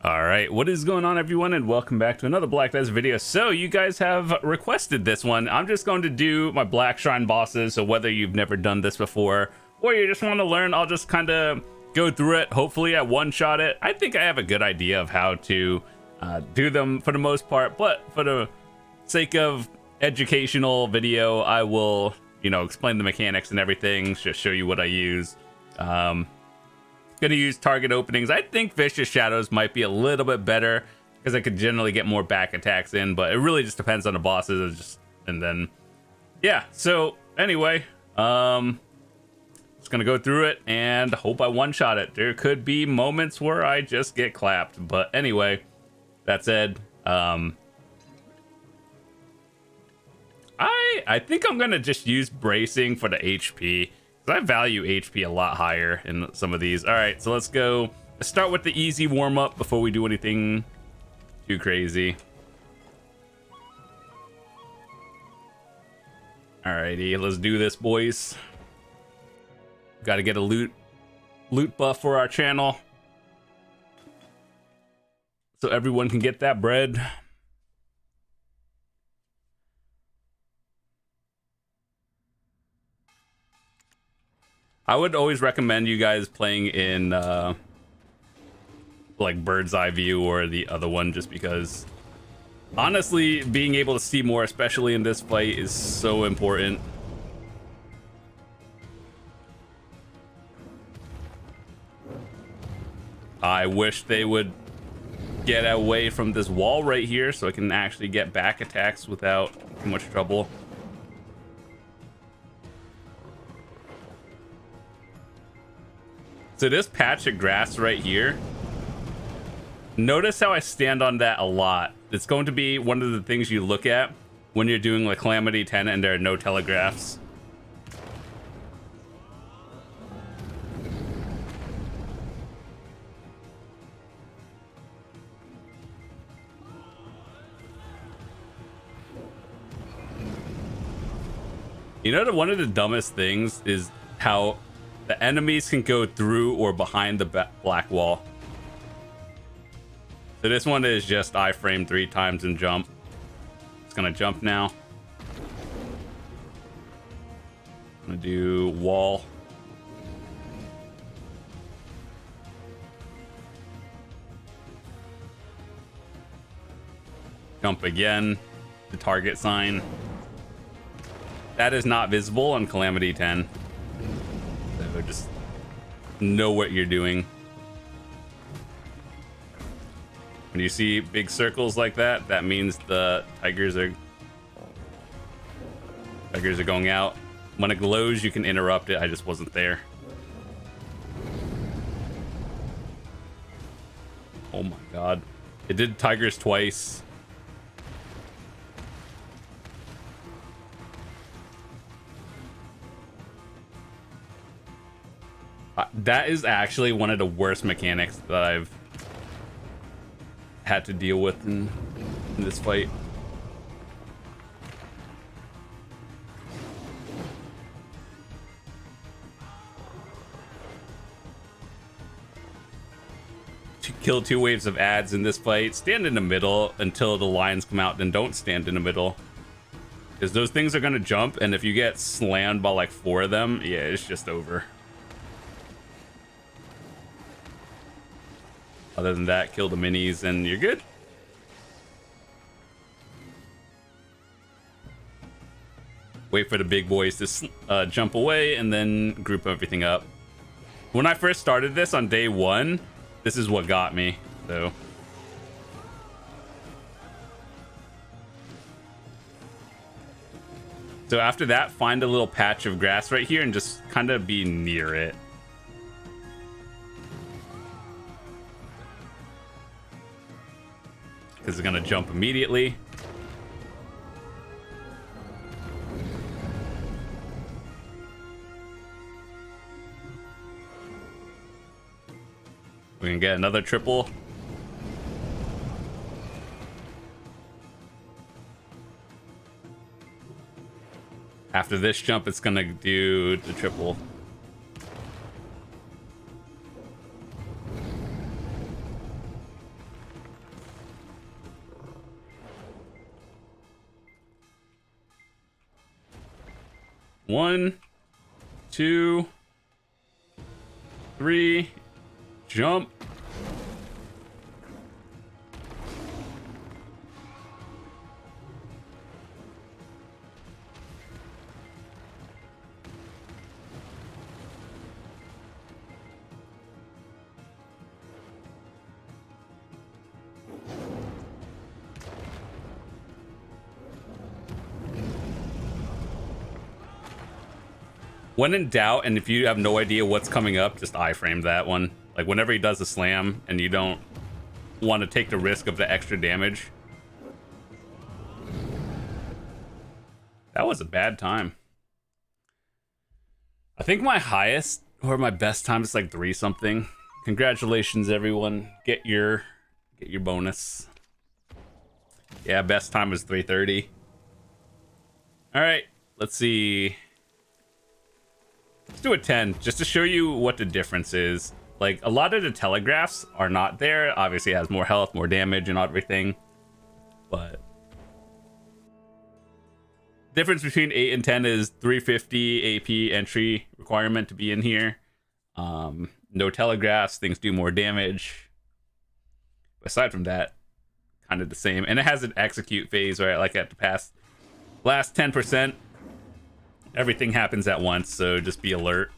All right, what is going on, everyone, and welcome back to another Black Desert video. So you guys have requested this one. I'm just going to do my Black Shrine bosses, so whether you've never done this before or you just want to learn, I'll just kind of go through it. Hopefully I one-shot it. I think I have a good idea of how to do them for the most part, but for the sake of educational video, I will, explain the mechanics and everything, just show you what I use. Gonna use target openings. I think Vicious Shadows might be a little bit better because I could generally get more back attacks in, but it really just depends on the bosses. And then yeah, so anyway, just gonna go through it and hope I one-shot it. There could be moments where I just get clapped, but anyway, that said, I think I'm gonna just use bracing for the HP. I value HP a lot higher in some of these. All right, so let's go. Let's start with the easy warm-up before we do anything too crazy. Alrighty, let's do this, boys. Got to get a loot buff for our channel, so everyone can get that bread. I would always recommend you guys playing in like bird's eye view or the other one, just because honestly being able to see more, especially in this fight, is so important. I wish they would get away from this wall right here so I can actually get back attacks without too much trouble. So this patch of grass right here, notice how I stand on that a lot. It's going to be one of the things you look at when you're doing like Calamity 10 and there are no telegraphs. One of the dumbest things is how the enemies can go through or behind the black wall. So this one is just iframe 3 times and jump. It's gonna jump now. I'm gonna do wall. Jump again. The target sign. That is not visible on Calamity 10. So just know what you're doing. When you see big circles like that, that means the tigers are going out. When it glows, you can interrupt it. I just wasn't there. Oh my god. It did tigers twice. That is actually one of the worst mechanics that I've had to deal with in this fight. To kill 2 waves of ads in this fight, stand in the middle until the lines come out, then don't stand in the middle. Because those things are going to jump, and if you get slammed by like 4 of them, yeah, it's just over. Other than that, kill the minis and you're good. Wait for the big boys to jump away and then group everything up. When I first started this on day 1, this is what got me. So after that, find a little patch of grass right here and just kind of be near it. Because it's gonna jump immediately. We're gonna get another triple. After this jump, it's gonna do the triple. 1, 2, 3, jump. When in doubt, and if you have no idea what's coming up, just iframe that one. Like whenever he does a slam and you don't want to take the risk of the extra damage. That was a bad time. I think my highest or my best time is like 3 something. Congratulations everyone. Get your bonus. Yeah, best time was 3:30. All right, let's see. Let's do a 10 just to show you what the difference is. Like a lot of the telegraphs are not there. Obviously it has more health, more damage and everything. But difference between 8 and 10 is 350 AP entry requirement to be in here. No telegraphs, things do more damage. Aside from that, kind of the same. And it has an execute phase, right? Like at the last 10%. Everything happens at once, so just be alert.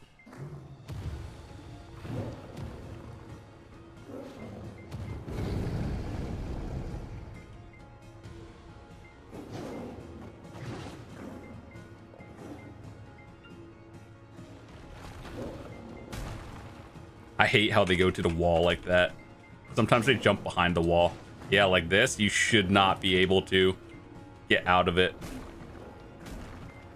I hate how they go to the wall like that. Sometimes they jump behind the wall. Yeah, like this, you should not be able to get out of it.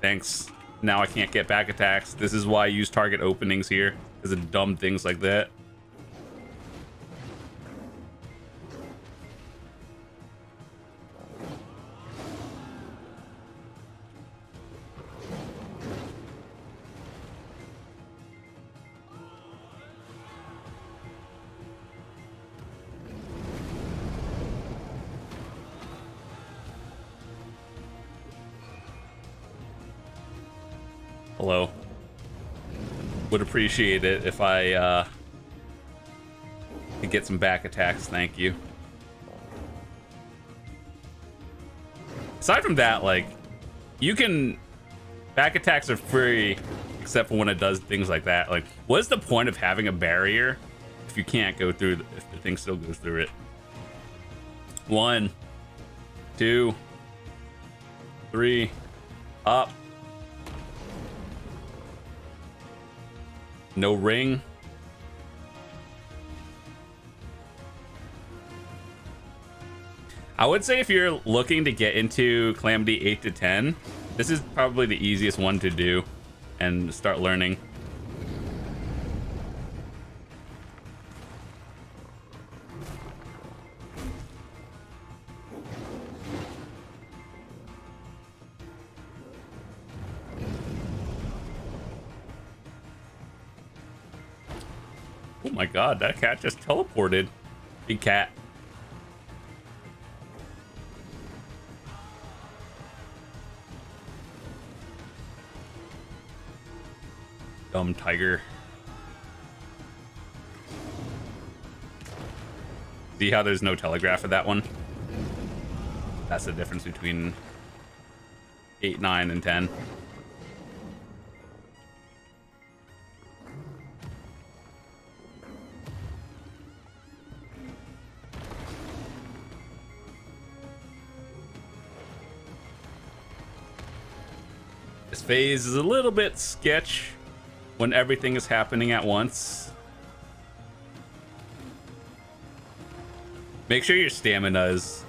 Thanks. Now I can't get back attacks. This is why I use target openings here, because of dumb things like that. Hello. Would appreciate it if I could get some back attacks. Thank you. Aside from that, like, you can... Back attacks are free, except for when it does things like that. Like, what's the point of having a barrier if you can't go through, if the thing still goes through it? 1, 2, 3, up. No ring. I would say if you're looking to get into Calamity 8 to 10, this is probably the easiest one to do and start learning. Oh my god, that cat just teleported. Big cat. Dumb tiger. See how there's no telegraph for that one? That's the difference between 8, 9, and 10. This phase is a little bit sketch when everything is happening at once. Make sure your stamina is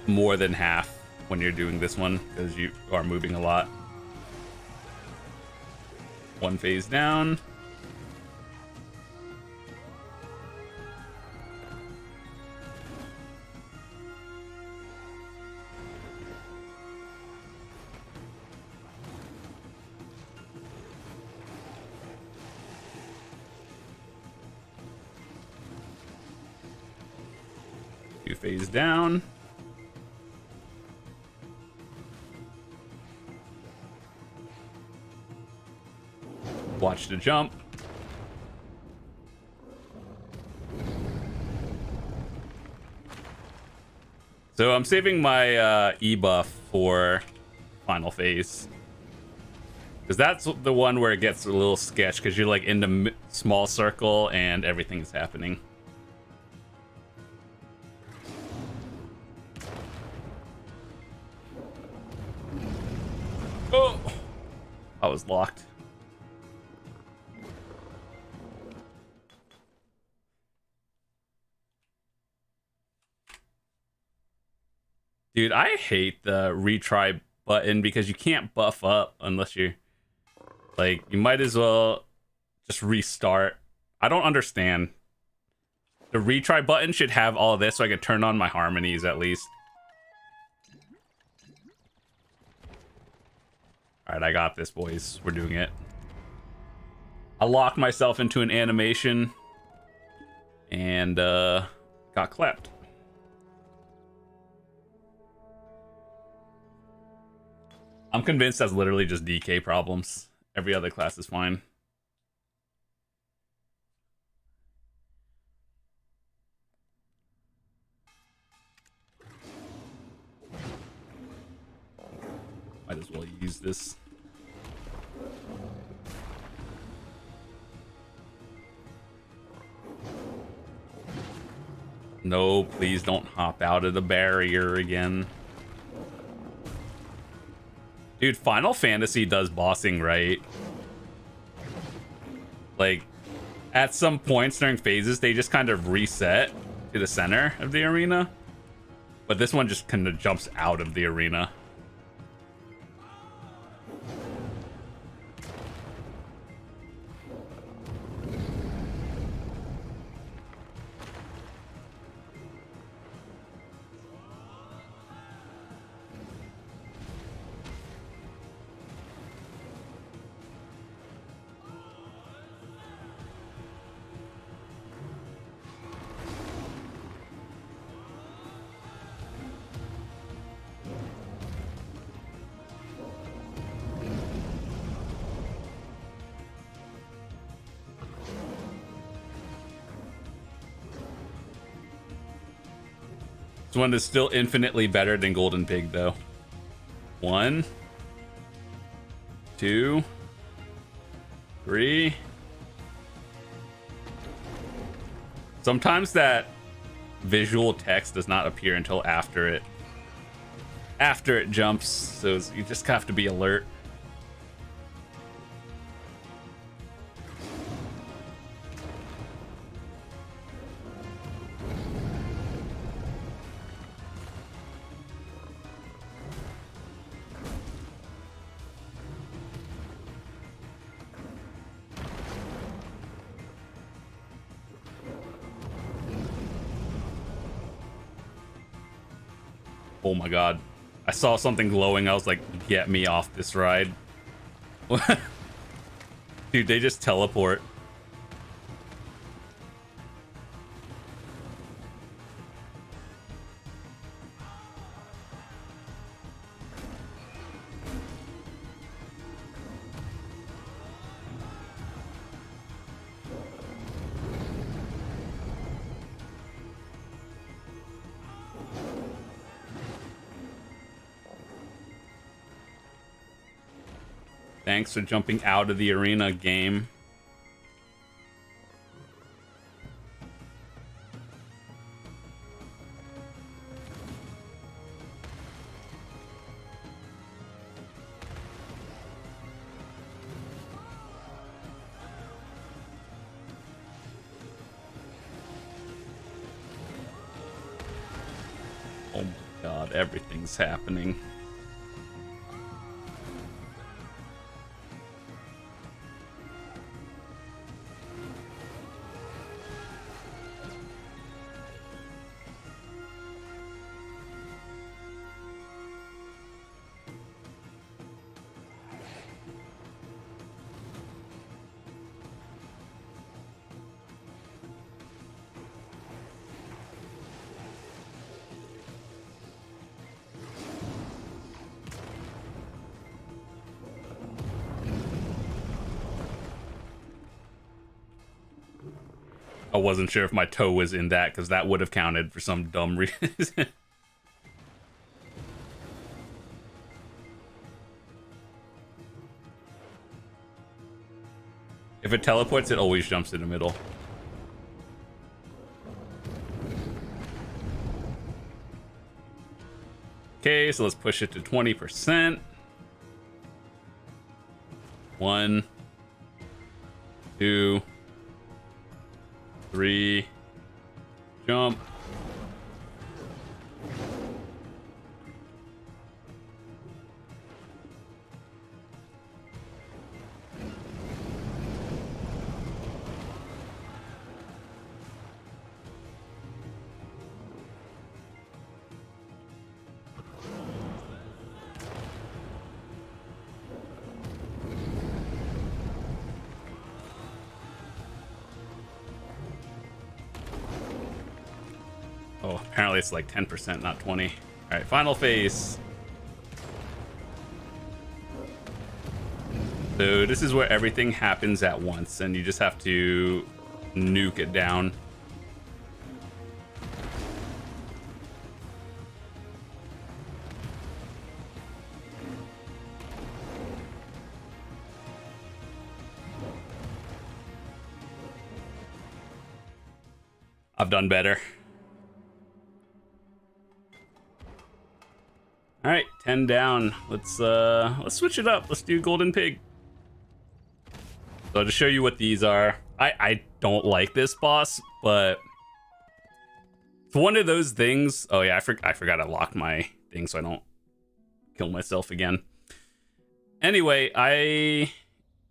more than half when you're doing this one, because you are moving a lot. One phase down. Phase down. Watch the jump. So I'm saving my E-buff for final phase. Because that's the one where it gets a little sketch, because you're like in the small circle and everything's happening. Oh! I was locked. Dude, I hate the retry button because you can't buff up unless you're... Like, you might as well just restart. I don't understand. The retry button should have all of this so I can turn on my harmonies at least. Alright, I got this, boys. We're doing it. I locked myself into an animation and got clapped. I'm convinced that's literally just DK problems. Every other class is fine. Might as well use this. No, please don't hop out of the barrier again. Dude, Final Fantasy does bossing right. Like, at some points during phases, they just kind of reset to the center of the arena. But this one just kind of jumps out of the arena. This one is still infinitely better than Golden Pig, though. 1, 2, 3. Sometimes that visual text does not appear until after it jumps, so you just have to be alert. Oh my god. I saw something glowing. I was like, get me off this ride. Dude, they just teleport. Thanks for jumping out of the arena, game. Oh my god, everything's happening. I wasn't sure if my toe was in that, because that would have counted for some dumb reason. If it teleports, it always jumps in the middle. Okay, so let's push it to 20%. 1, 2, 3, jump. Oh, apparently it's like 10%, not 20. All right, final phase. So this is where everything happens at once, and you just have to nuke it down. I've done better. All right, 10 down. Let's switch it up. Let's do Golden Pig. So to show you what these are, I don't like this boss, but it's one of those things. Oh yeah, I forgot I locked my thing so I don't kill myself again. Anyway, I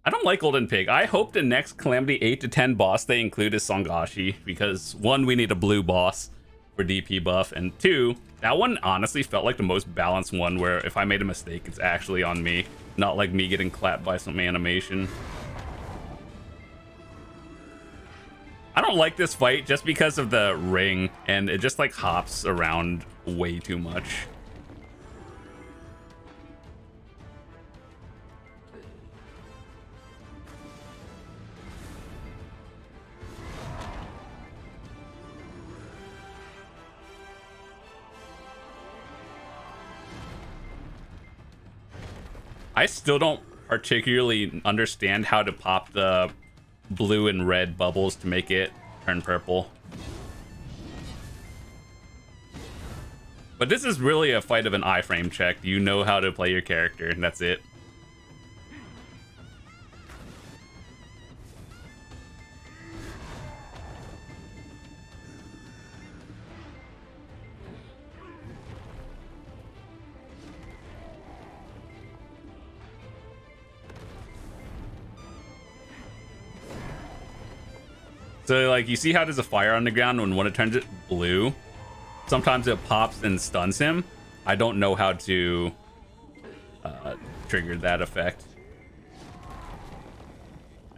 don't like Golden Pig. I hope the next Calamity 8 to 10 boss they include is Sangoon, because 1, we need a blue boss for DP buff, and 2, that one honestly felt like the most balanced one, where if I made a mistake, it's actually on me, not like me getting clapped by some animation. I don't like this fight just because of the ring, and it just like hops around way too much. I still don't particularly understand how to pop the blue and red bubbles to make it turn purple. But this is really a fight of an iframe check. You know how to play your character, and that's it. So, like, you see how there's a fire on the ground, and when it turns it blue, sometimes it pops and stuns him. I don't know how to trigger that effect.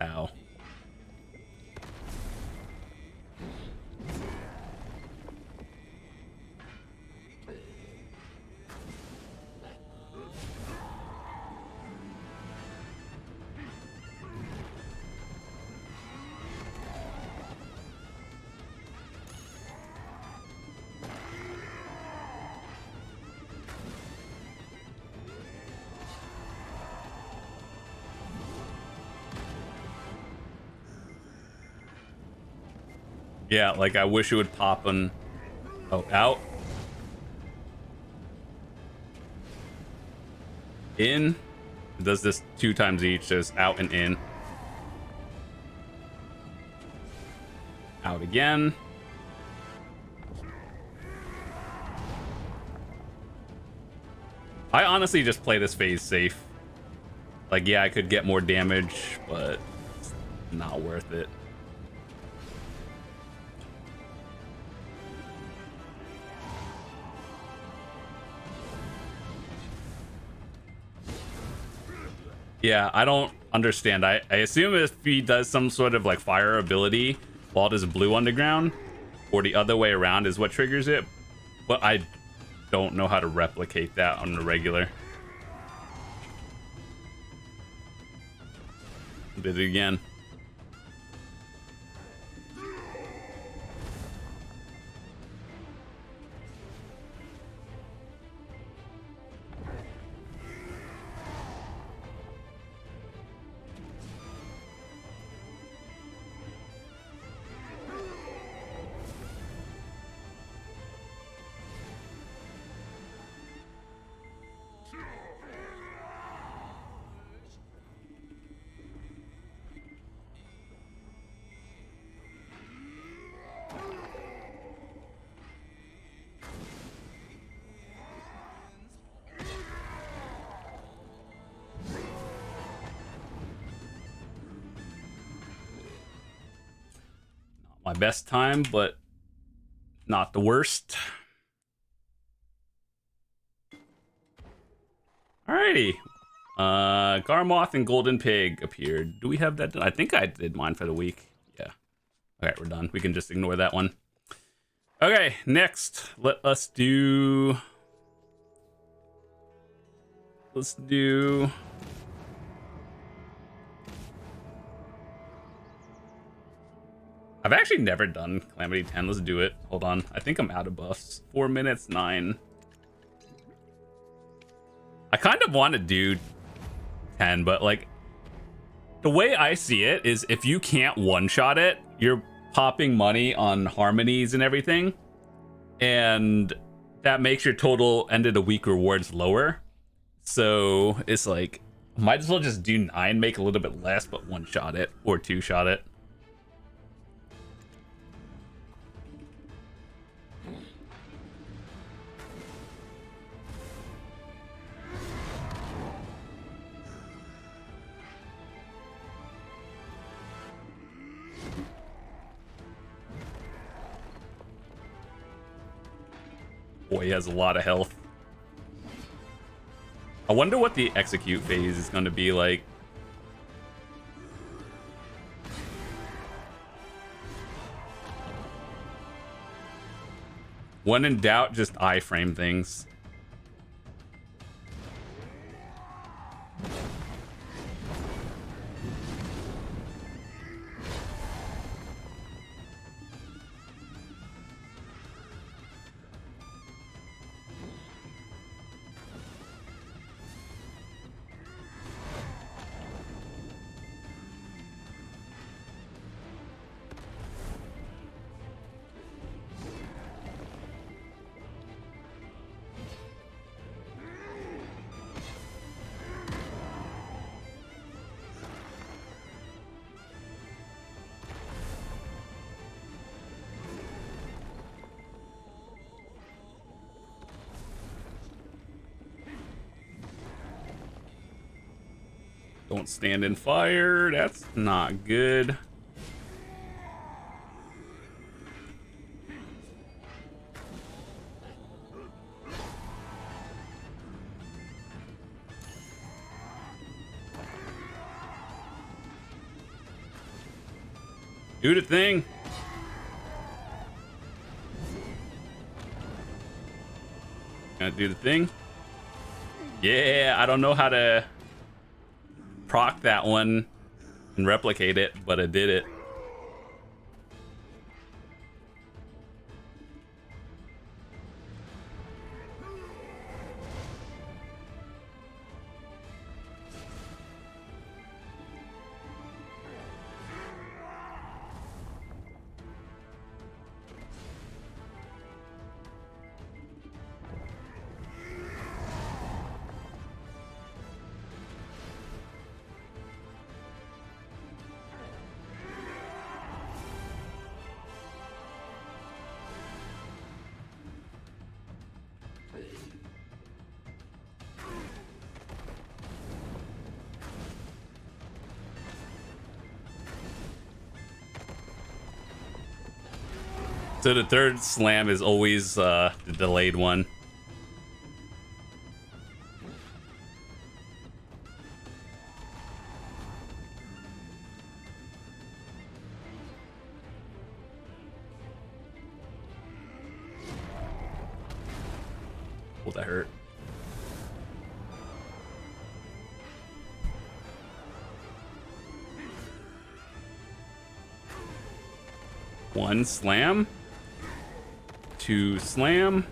Ow. Yeah, like I wish it would pop on. Oh, out. In. It does this 2 times each, just out and in. Out again. I honestly just play this phase safe. Like, yeah, I could get more damage, but it's not worth it. Yeah, I don't understand. I assume if he does some sort of like fire ability while there's blue on the ground, or the other way around is what triggers it, but I don't know how to replicate that on the regular. Did it again. my best time, but not the worst. Alrighty. Garmoth and Golden Pig appeared. Do we have that done? I think I did mine for the week. Yeah. Okay, we're done. We can just ignore that one. Okay, next. Let's do... I've actually never done Calamity 10. Let's do it. Hold on. I think I'm out of buffs. 4 minutes, 9. I kind of want to do 10, but like the way I see it is if you can't one-shot it, you're popping money on harmonies and everything, and that makes your total end of the week rewards lower. So it's like, might as well just do 9, make a little bit less, but one-shot it or two-shot it. Boy, he has a lot of health. I wonder what the execute phase is going to be like. When in doubt, just iframe things. Don't stand in fire. That's not good. Do the thing. Gonna do the thing. Yeah, I don't know how to proc that one and replicate it, but I did it. So the third slam is always the delayed one. Oh, that hurt. One slam. 2 slam.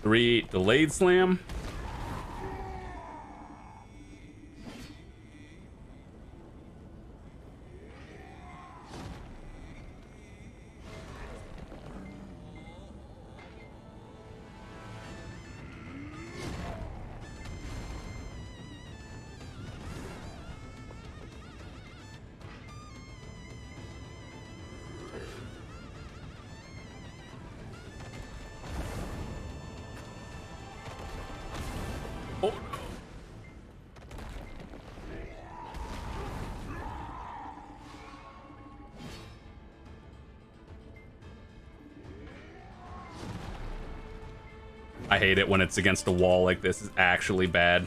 3 delayed slam. I hate it when it's against a wall like this. It's actually bad.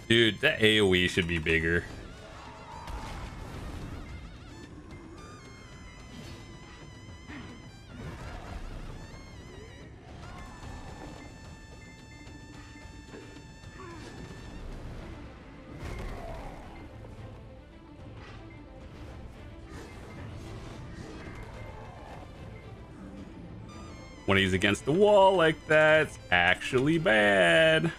Dude, that AoE should be bigger. When he's against the wall like that, it's actually bad.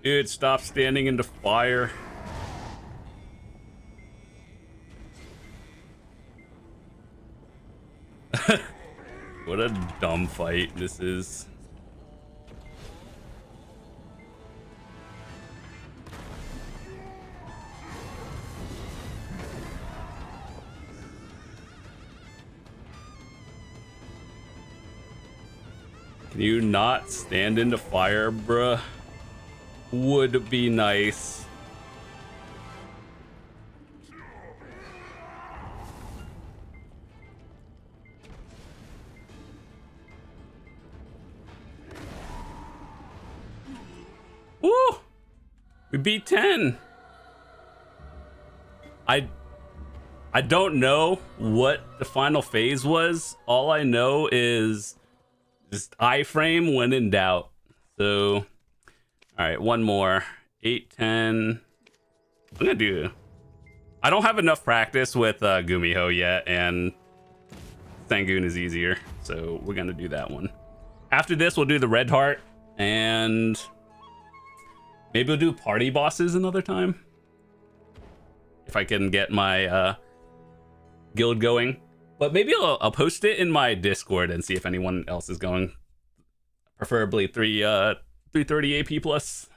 Dude, stop standing into fire. What a dumb fight this is. Can you not stand into fire, bruh? Would be nice. Woo! We beat 10. I don't know what the final phase was. All I know is just iframe when in doubt. So all right, one more. 8, 10. I'm gonna do... I don't have enough practice with Gumiho yet, and Sangoon is easier, so we're gonna do that one. After this, we'll do the Red Heart, and maybe we'll do party bosses another time. If I can get my guild going. But maybe I'll post it in my Discord and see if anyone else is going. Preferably 330 AP plus.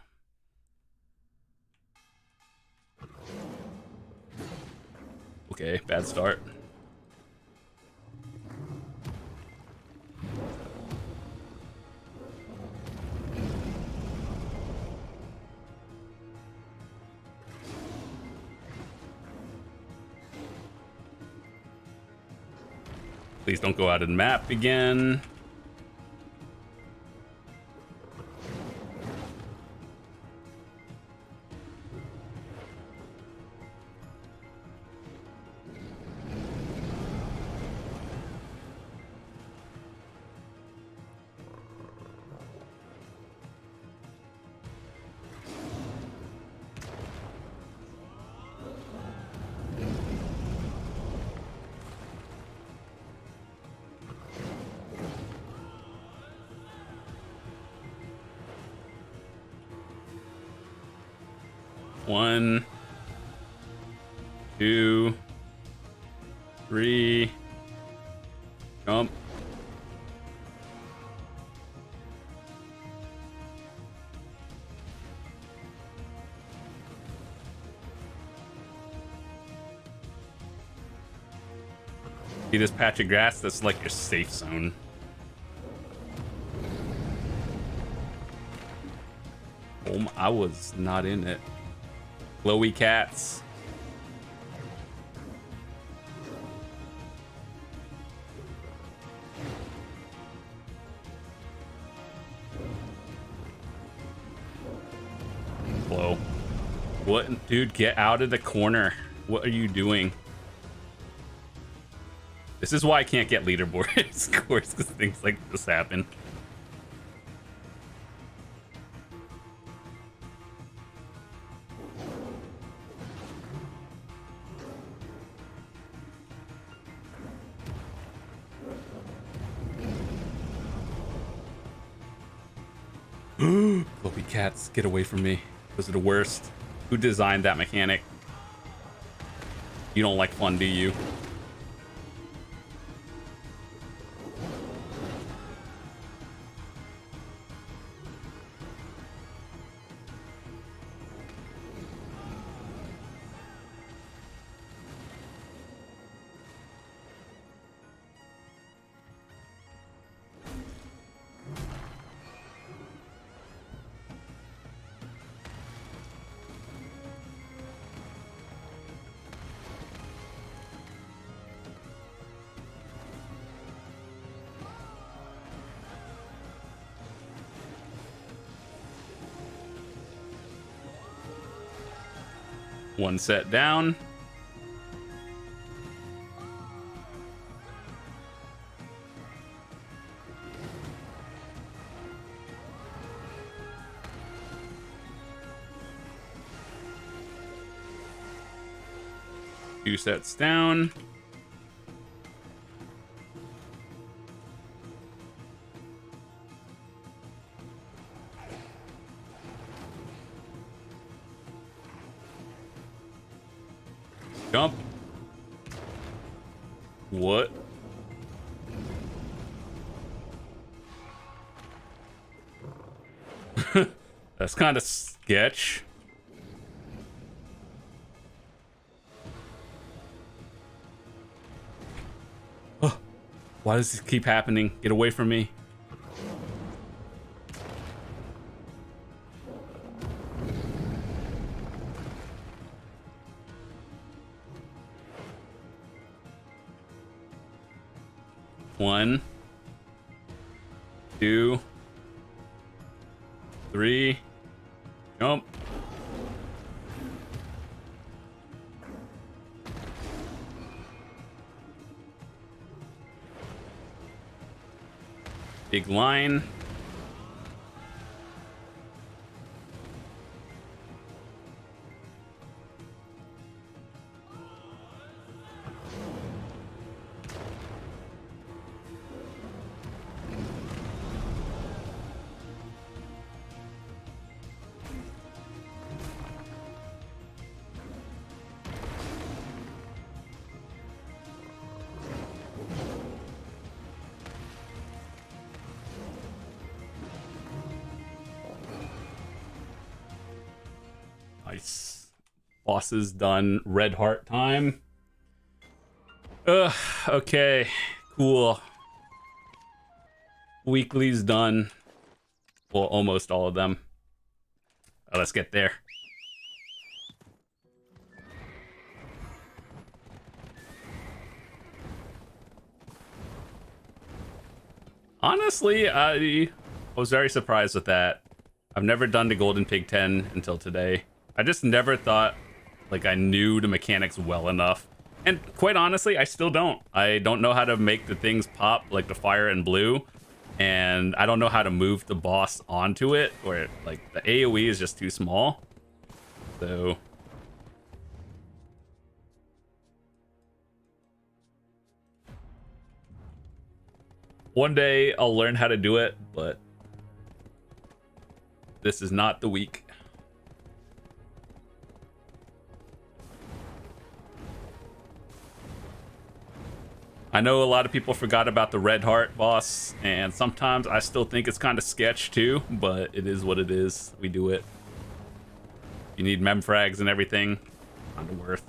Okay, bad start. Please don't go out of the map again. One, 2, 3, jump. See this patch of grass? That's like your safe zone. Oh, I was not in it. Glowy cats. Whoa. What? Dude, get out of the corner. What are you doing? This is why I can't get leaderboard scores, because things like this happen. Glowy cats, get away from me. Those are the worst. Who designed that mechanic? You don't like fun, do you? One set down. Two sets down. Jump. What? That's kind of sketch. Oh, why does this keep happening? Get away from me. One, two, three, jump. Big line. Nice. Bosses done. Red heart time. Okay. Cool. Weekly's done. Well, almost all of them. Let's get there. Honestly, I was very surprised with that. I've never done the Golden Pig 10 until today. I just never thought, like, I knew the mechanics well enough. And quite honestly, I still don't. I don't know how to make the things pop, like the fire and blue. And I don't know how to move the boss onto it, or, like, the AoE is just too small. So... one day I'll learn how to do it, but this is not the week. I know a lot of people forgot about the Red Heart boss, and sometimes I still think it's kind of sketch too, but it is what it is. We do it. You need mem frags and everything. Kind of worth.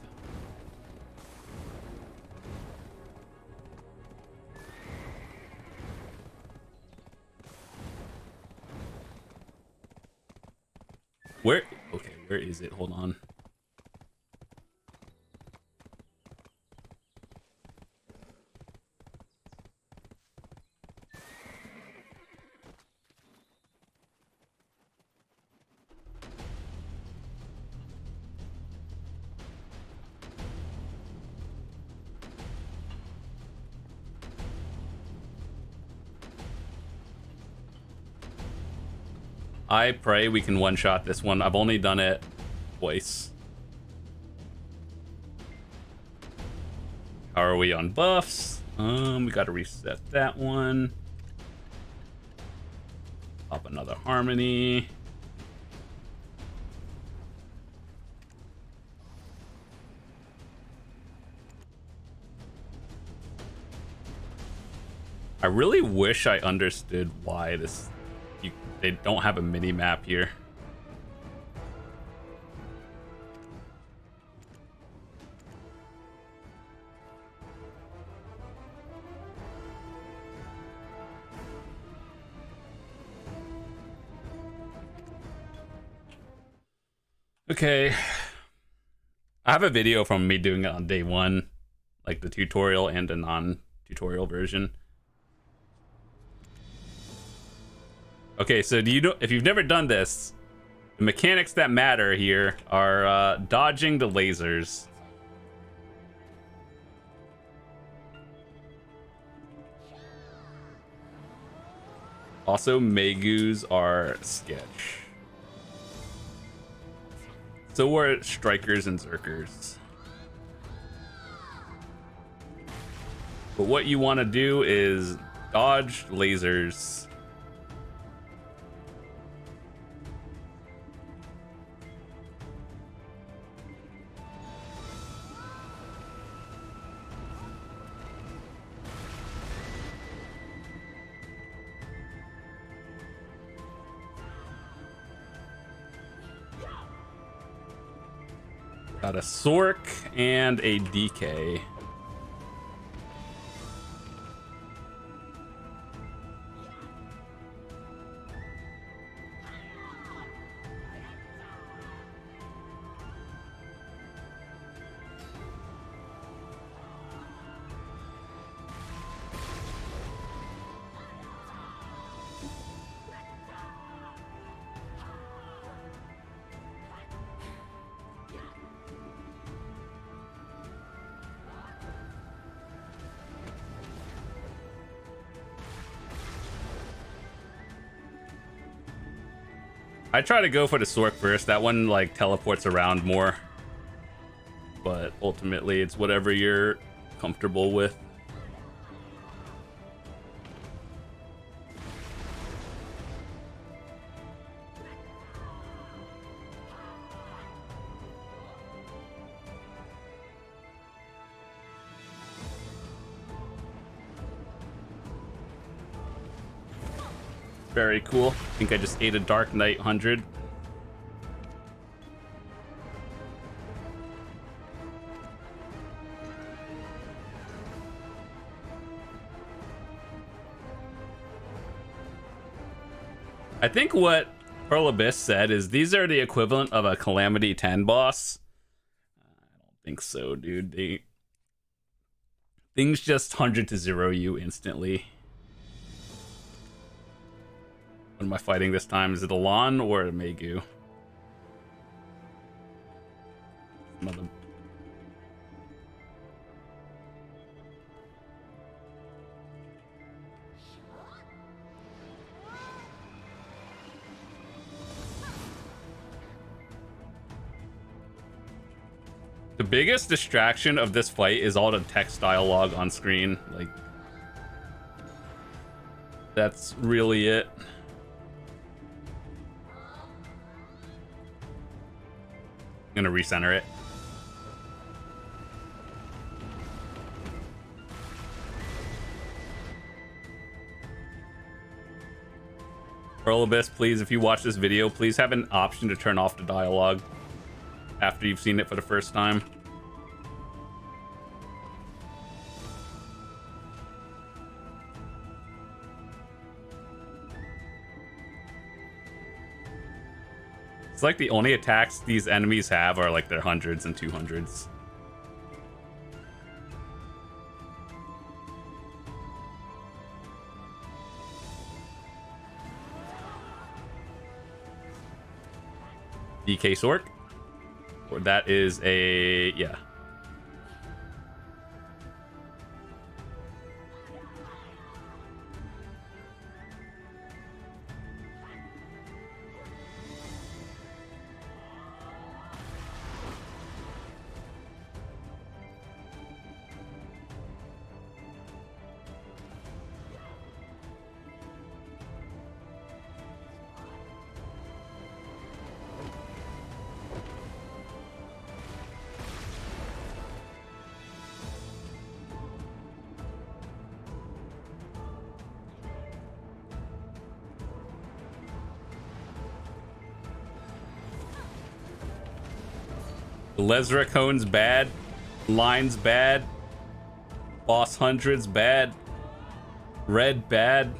Where? Okay, where is it? Hold on. I pray we can one-shot this one. I've only done it twice. How are we on buffs? We gotta reset that one. Pop another harmony. really wish I understood why they don't have a mini map here. Okay, I have a video from me doing it on day one, like the tutorial and a non-tutorial version. Okay, so do you know, if you've never done this, the mechanics that matter here are dodging the lasers. Also, Megus are sketch. So are strikers and zerkers. But what you want to do is dodge lasers. Got a Sork and a DK. I try to go for the Sork first. That one like teleports around more. But ultimately it's whatever you're comfortable with. Very cool. I think I just ate a Dark Knight 100. I think what Pearl Abyss said is these are the equivalent of a Calamity 10 boss. I don't think so, dude. Things just 100 to 0 you instantly. What am I fighting this time? Is it a Lon or a Megu? Mother. The biggest distraction of this fight is all the text dialogue on screen. Like, that's really it. I'm gonna recenter it. Pearl Abyss, please, if you watch this video, please have an option to turn off the dialogue after you've seen it for the first time. It's like the only attacks these enemies have are like their 100s and 200s. DK Sork? Or that is a... yeah. Lesracone's bad. Line's bad. Boss Hundred's bad. Red bad.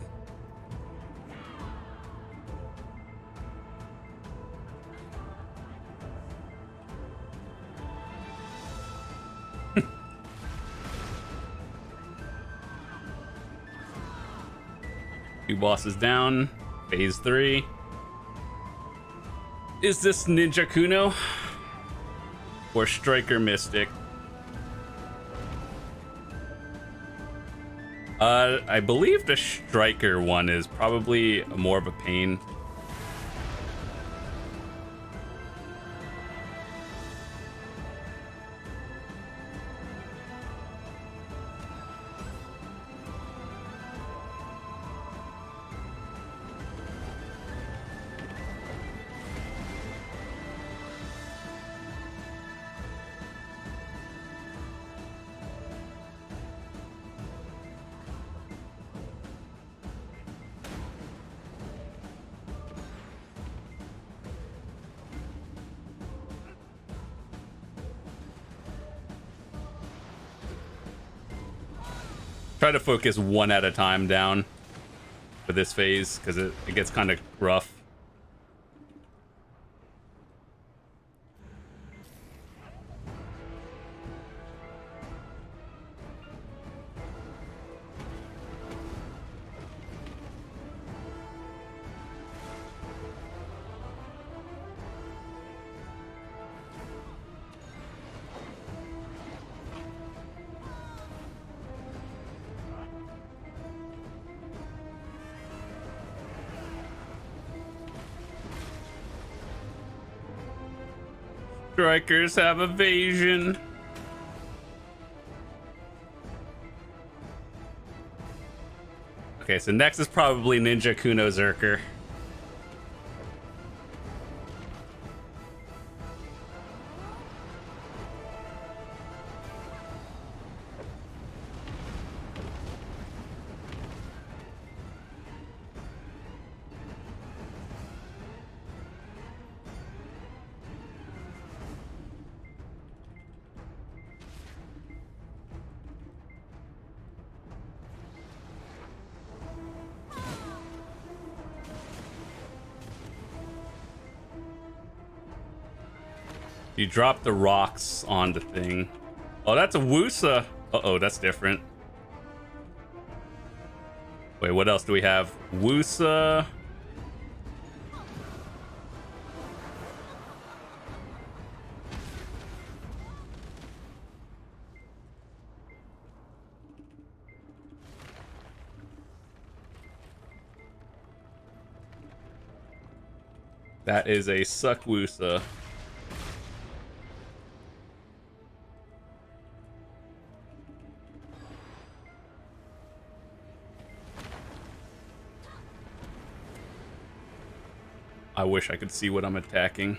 Two bosses down. Phase 3. Is this Ninja Kuno? Or Striker Mystic? I believe the Striker one is probably more of a pain. Try to focus one at a time down for this phase because it gets kind of rough. Strikers have evasion. Okay, so next is probably Ninja Kuno Zerker. You drop the rocks on the thing. Oh, that's a Wusa. Uh-oh, that's different. Wait, what else do we have? Wusa. That is a Suckwusa. I wish I could see what I'm attacking.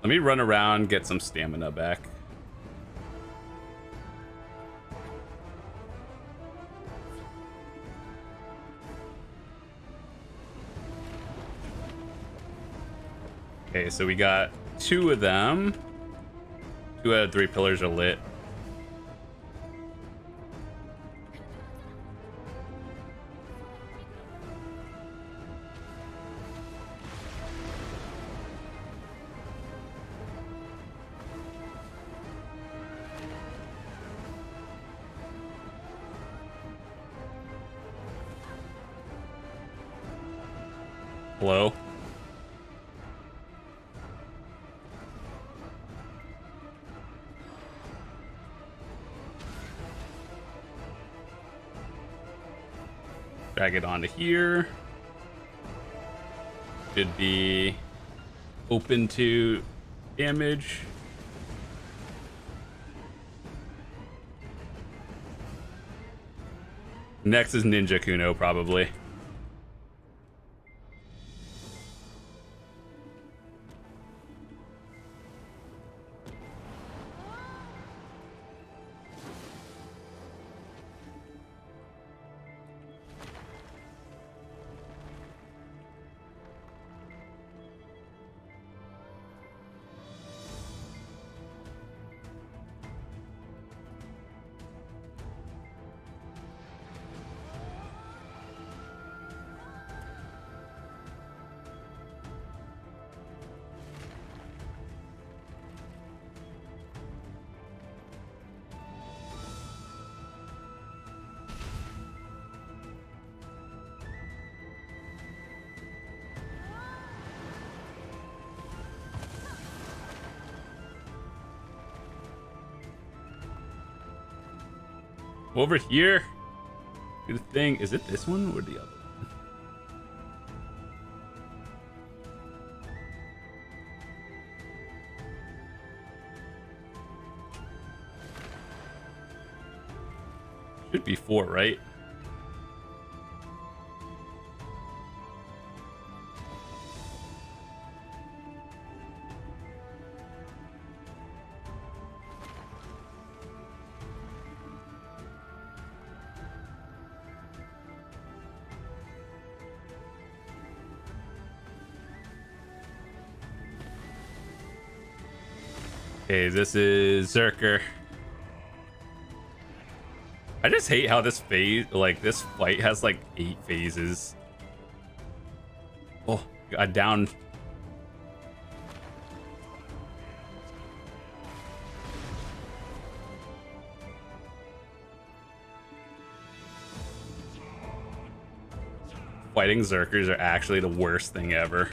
Let me run around, get some stamina back. Okay, so we got 2 of them. 2 out of 3 pillars are lit. Hello? Drag it onto here. Should be open to damage. Next is Ninja Kuno, probably. Over here. Good thing. Is it this one or the other? Should be 4, right? Okay, this is Zerker. I just hate how this phase, like this fight has like 8 phases. Oh, got down. Fighting Zerkers are actually the worst thing ever.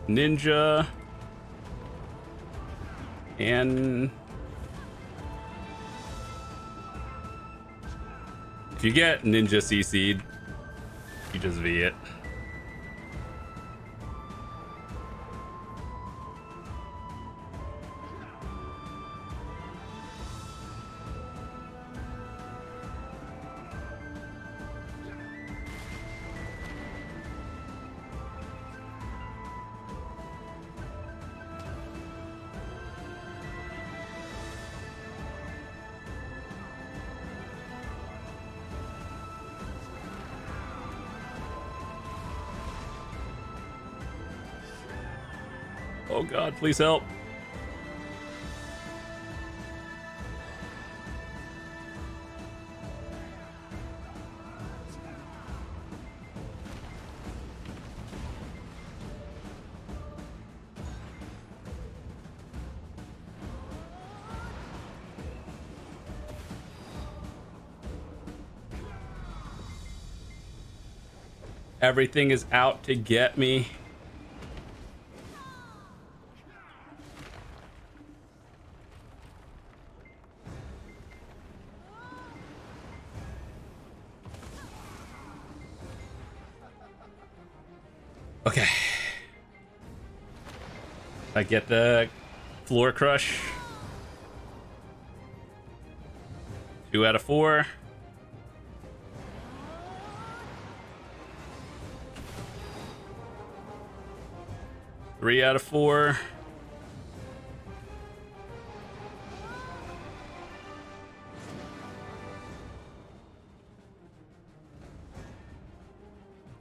Ninja and if you get Ninja CC'd, you just V it. Oh god, please help. Everything is out to get me. Okay. I get the floor crush. 2 out of 4. Three out of 4.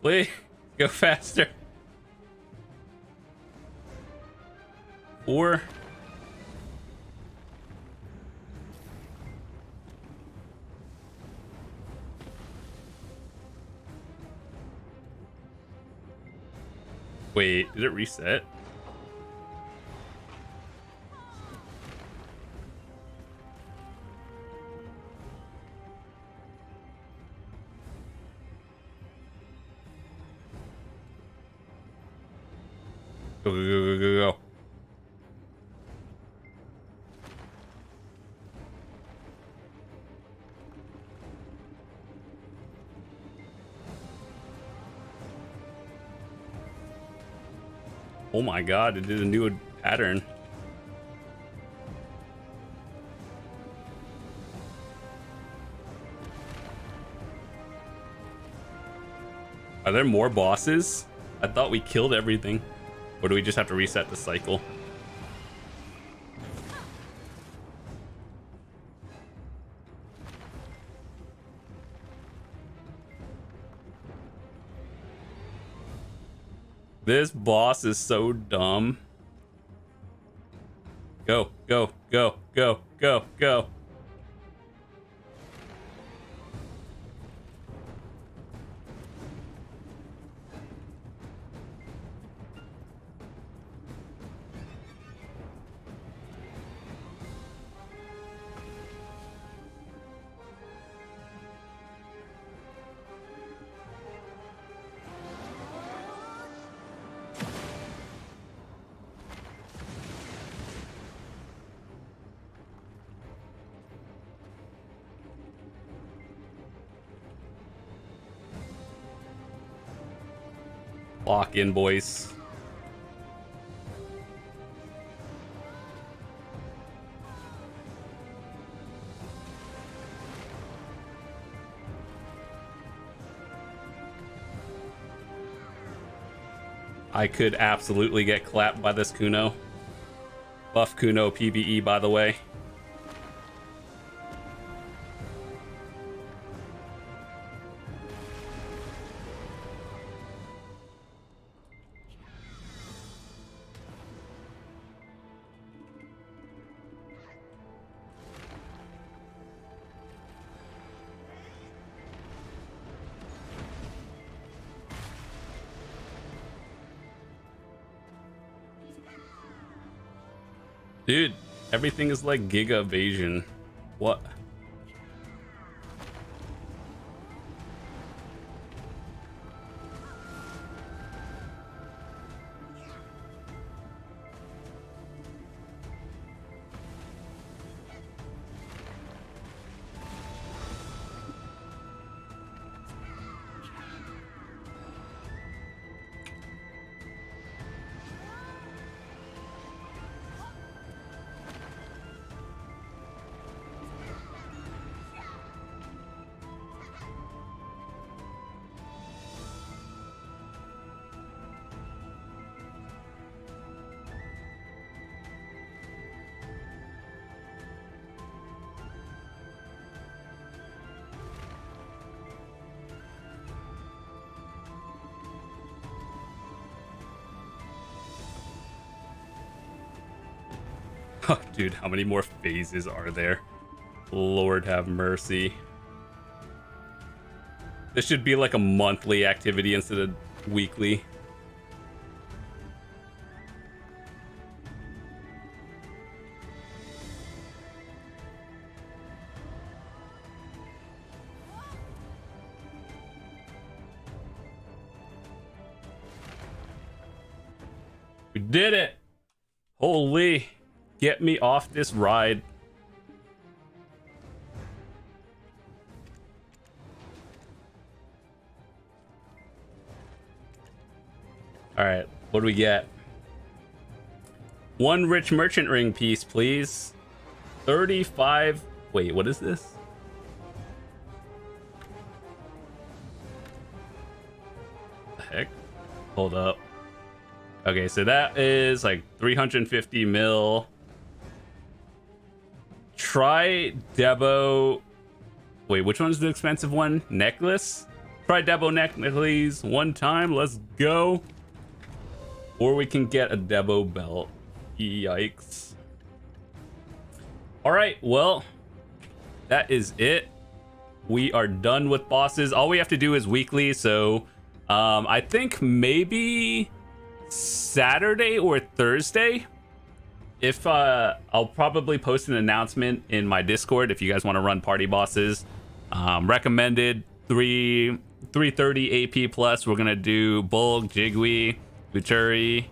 Please go faster. 4. Wait, did it reset? Go, go, go, go, go, go. Oh my god, it did a new pattern. Are there more bosses? I thought we killed everything. Or do we just have to reset the cycle? This boss is so dumb. Go, go, go, go, go, go. Lock in, boys. I could absolutely get clapped by this Kuno. Buff Kuno PvE, by the way. Dude, everything is like Giga Evasion. What? Oh, dude, how many more phases are there? Lord have mercy. This should be like a monthly activity instead of weekly. We did it! Holy! Get me off this ride. All right, what do we get? One rich merchant ring piece, please. 35. Wait, what is this? The heck? Hold up. Okay, so that is like 350 mil. Try Debo. Wait, which one's the expensive one? Necklace? Try Debo necklace one time. Let's go. Or we can get a Debo belt. Yikes. All right, well, that is it. We are done with bosses. All we have to do is weekly. So I think maybe Saturday or Thursday. If I'll probably post an announcement in my Discord if you guys want to run party bosses. Recommended 330 AP plus. We're gonna do Bulg, Jigwe, Buturi,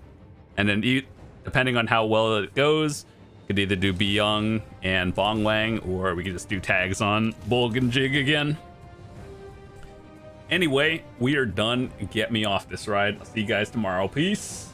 and then depending on how well it goes, could either do Byung and Bongwang, or we could just do tags on Bulg and Jig again. Anyway, we are done. Get me off this ride. I'll see you guys tomorrow. Peace.